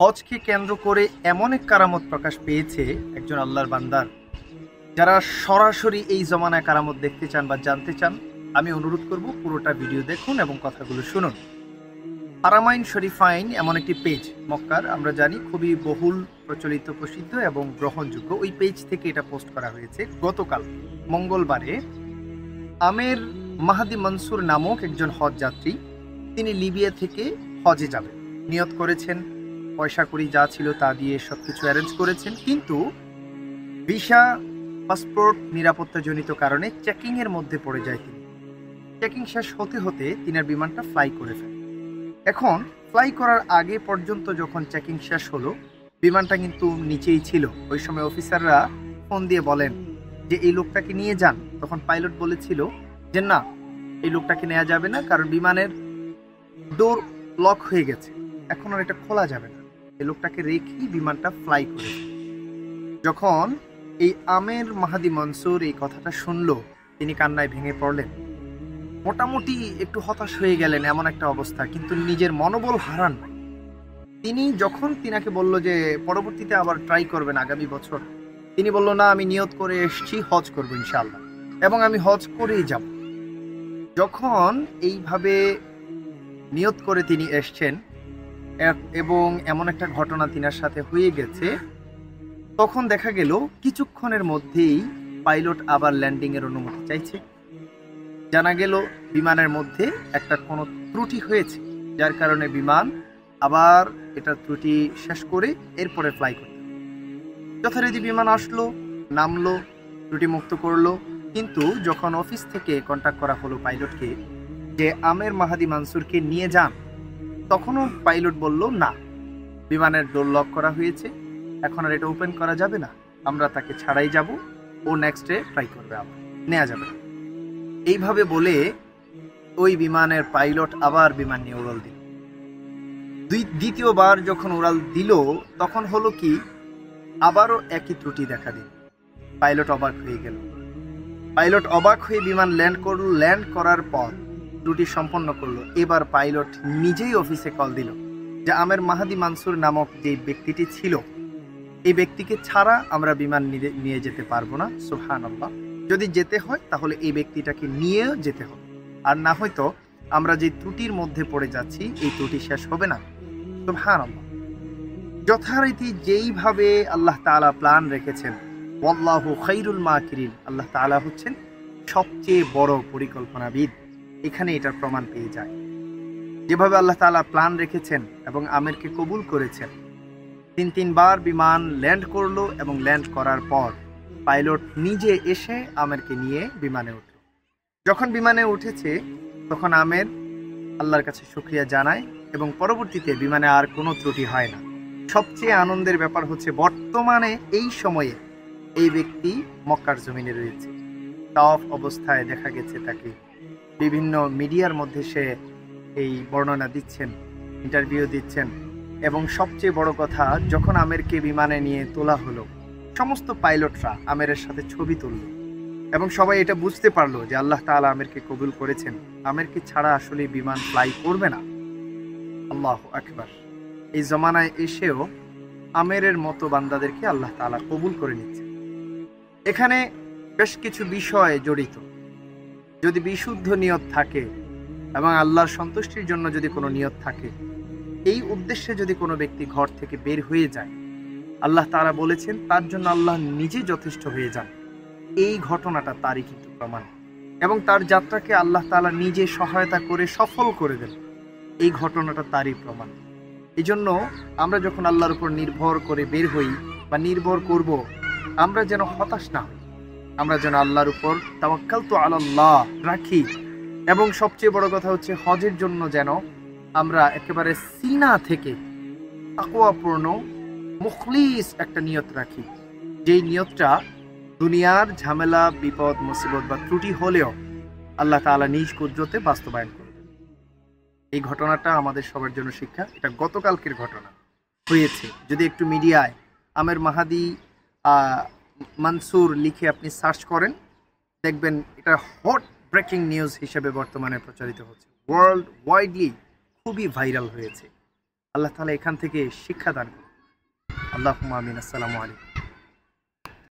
হজকে কেন্দ্র করে এমন এক কারামত প্রকাশ পেয়েছে একজন আল্লাহর বান্দার। যারা সরাসরি এই জমানায় কারামত দেখতে চান বা জানতে চান, আমি অনুরোধ করব পুরোটা ভিডিও দেখুন এবং কথাগুলো শুনুন। হারামাইন শরীফাইন এমন একটি পেজ মক্কার, আমরা জানি খুবই বহুল প্রচলিত, প্রসিদ্ধ এবং গ্রহণযোগ্য। ওই পেজ থেকে এটা পোস্ট করা হয়েছে গতকাল মঙ্গলবারে। আমের মাহাদি মনসুর নামক একজন হজ যাত্রী, তিনি লিবিয়া থেকে হজে যাবেন, নিয়ত করেছেন, পয়সা কড়ি যা ছিল তা দিয়ে সবকিছু অ্যারেঞ্জ করেছেন, কিন্তু ভিসা পাসপোর্ট নিরাপত্তাজনিত কারণে চেকিং এর মধ্যে পড়ে যায় তিনি। চেকিং শেষ হতে হতে তিনার বিমানটা ফ্লাই করে ফেলে। এখন ফ্লাই করার আগে পর্যন্ত যখন চেকিং শেষ হলো, বিমানটা কিন্তু নিচেই ছিল। ওই সময় অফিসাররা ফোন দিয়ে বলেন যে এই লোকটাকে নিয়ে যান। তখন পাইলট বলেছিল যে না, এই লোকটাকে নেওয়া যাবে না, কারণ বিমানের ডোর লক হয়ে গেছে, এখন আর এটা খোলা যাবে না। এই লোকটাকে রেখেই বিমানটা ফ্লাই করে। যখন এই আমের মাহাদি মনসুর এই কথাটা শুনলো, তিনি কান্নায় ভেঙে পড়লেন। মোটামুটি একটু হতাশ হয়ে গেলেন, এমন একটা অবস্থা, কিন্তু নিজের মনোবল হারান নাই। তিনি যখন তিনাকে বলল যে পরবর্তীতে আবার ট্রাই করবেন আগামী বছর, তিনি বলল না, আমি নিয়ত করে এসেছি, হজ করবো ইনশাআল্লাহ, এবং আমি হজ করেই যাব। যখন এইভাবে নিয়ত করে তিনি এসছেন এবং এমন একটা ঘটনা তিনার সাথে হয়ে গেছে, তখন দেখা গেল কিছুক্ষণের মধ্যেই পাইলট আবার ল্যান্ডিং এর অনুমতি চাইছে। জানা গেল বিমানের মধ্যে একটা কোনো ত্রুটি হয়েছে, যার কারণে বিমান আবার এটা ত্রুটি শেষ করে এরপরে ফ্লাই করতে। যথারীতি বিমান আসলো, নামলো, ত্রুটি মুক্ত করলো, কিন্তু যখন অফিস থেকে কন্ট্যাক্ট করা হলো পাইলটকে যে আমের মাহাদি মনসুরকে নিয়ে যান, তখনও পাইলট বলল না, বিমানের ডোর লক করা হয়েছে, এখন আর এটা ওপেন করা যাবে না, আমরা তাকে ছাড়াই যাব, ও নেক্সট ডে ট্রাই করবে, আবার নেওয়া যাবে না। এইভাবে বলে ওই বিমানের পাইলট আবার বিমান নিয়ে উড়াল দিল। দ্বিতীয়বার যখন উড়াল দিল, তখন হলো কি, আবারও একই ত্রুটি দেখা দিল। পাইলট অবাক হয়ে গেল। পাইলট অবাক হয়ে বিমান ল্যান্ড করলো। ল্যান্ড করার পর ত্রুটি সম্পন্ন করলো। এবার পাইলট নিজেই অফিসে কল দিল যে আমের মাহাদি মনসুর নামক যে ব্যক্তিটি ছিল, এই ব্যক্তিকে ছাড়া আমরা বিমান নিয়ে যেতে পারবো না। সুবহানাল্লাহ, যদি যেতে হয় তাহলে এই ব্যক্তিটাকে নিয়েও যেতে হবে, আর না হয়তো আমরা যে ত্রুটির মধ্যে পড়ে যাচ্ছি এই ত্রুটি শেষ হবে না। সুবহানাল্লাহ, যথারীতি যেইভাবে আল্লাহ তাআলা প্ল্যান রেখেছেন, ওয়াল্লাহু খায়রুল মাকিরিন, আল্লাহ তাআলা হচ্ছেন সবচেয়ে বড় পরিকল্পনাবিদ। এখানে এটার প্রমাণ পেয়ে যায়। যেভাবে আল্লাহ তাআলা প্ল্যান রেখেছেন এবং আমেরকে কবুল করেছেন, তিনবার বিমান ল্যান্ড করলো এবং ল্যান্ড করার পর পাইলট নিজে এসে আমেরকে নিয়ে বিমানে উঠল। যখন বিমানে উঠেছে তখন আমের আল্লাহর কাছে শুকরিয়া জানায় এবং পরবর্তীতে বিমানে আর কোনো ত্রুটি হয় না। সবচেয়ে আনন্দের ব্যাপার হচ্ছে বর্তমানে এই সময়ে এই ব্যক্তি মক্কার জমিনে রয়েছে। তাওয়াফ অবস্থায় দেখা গেছে তাকে বিভিন্ন মিডিয়ার মধ্যে সে এই বর্ণনা দিচ্ছেন, ইন্টারভিউ দিচ্ছেন। এবং সবচেয়ে বড় কথা, যখন আমেরকে বিমানে নিয়ে তোলা হলো, সমস্ত পাইলটরা আমেরের সাথে ছবি তুলল এবং সবাই এটা বুঝতে পারলো যে আল্লাহ তাআলা আমেরকে কবুল করেছেন। আমেরকে ছাড়া আসলে বিমান ফ্লাই করবে না। আল্লাহু আকবার। এই জমানায় এসেও আমেরের মতো বান্দাদেরকে আল্লাহ তাআলা কবুল করে নিচ্ছে। এখানে বেশ কিছু বিষয় জড়িত। যদি বিশুদ্ধ নিয়ত থাকে এবং আল্লাহর সন্তুষ্টির জন্য যদি কোনো নিয়ত থাকে, এই উদ্দেশ্যে যদি কোনো ব্যক্তি ঘর থেকে বের হয়ে যায়, আল্লাহ তাআলা বলেছেন তার জন্য আল্লাহ নিজে যথেষ্ট হয়ে যান। এই ঘটনাটা তারই কিন্তু প্রমাণ, এবং তার যাত্রাকে আল্লাহ তাআলা নিজে সহায়তা করে সফল করে দেন। এই ঘটনাটা তারই প্রমাণ। এই জন্য আমরা যখন আল্লাহর উপর নির্ভর করে বের হই বা নির্ভর করব, আমরা যেন হতাশ না হই, আমরা যেন আল্লাহর উপর তাওয়াক্কালতু আলাল্লাহ রাখি। এবং সবচেয়ে বড় কথা হচ্ছে হজের জন্য যেন আমরা একেবারে সিনা থেকে তাকওয়াপূর্ণ মুখলিস একটা নিয়ত রাখি, যেই নিয়তটা দুনিয়ার ঝামেলা, বিপদ, মুসিবত বা ত্রুটি হলেও আল্লাহ তাআলা নিজ কুদরতে বাস্তবায়ন করবেন। এই ঘটনাটা আমাদের সবার জন্য শিক্ষা। এটা গতকালকের ঘটনা হয়েছে। যদি একটু মিডিয়ায় আমের মাহাদি মনসুর লিখে আপনি সার্চ করেন, দেখবেন এটা হট ব্রেকিং নিউজ হিসেবে বর্তমানে প্রচারিত হচ্ছে, ওয়ার্ল্ড ওয়াইডলি খুবই ভাইরাল হয়েছে। আল্লাহ তাআলা এখান থেকে শিক্ষা দান করুন। আল্লাহুম্মা আমিন। আসসালামু আলাইকুম।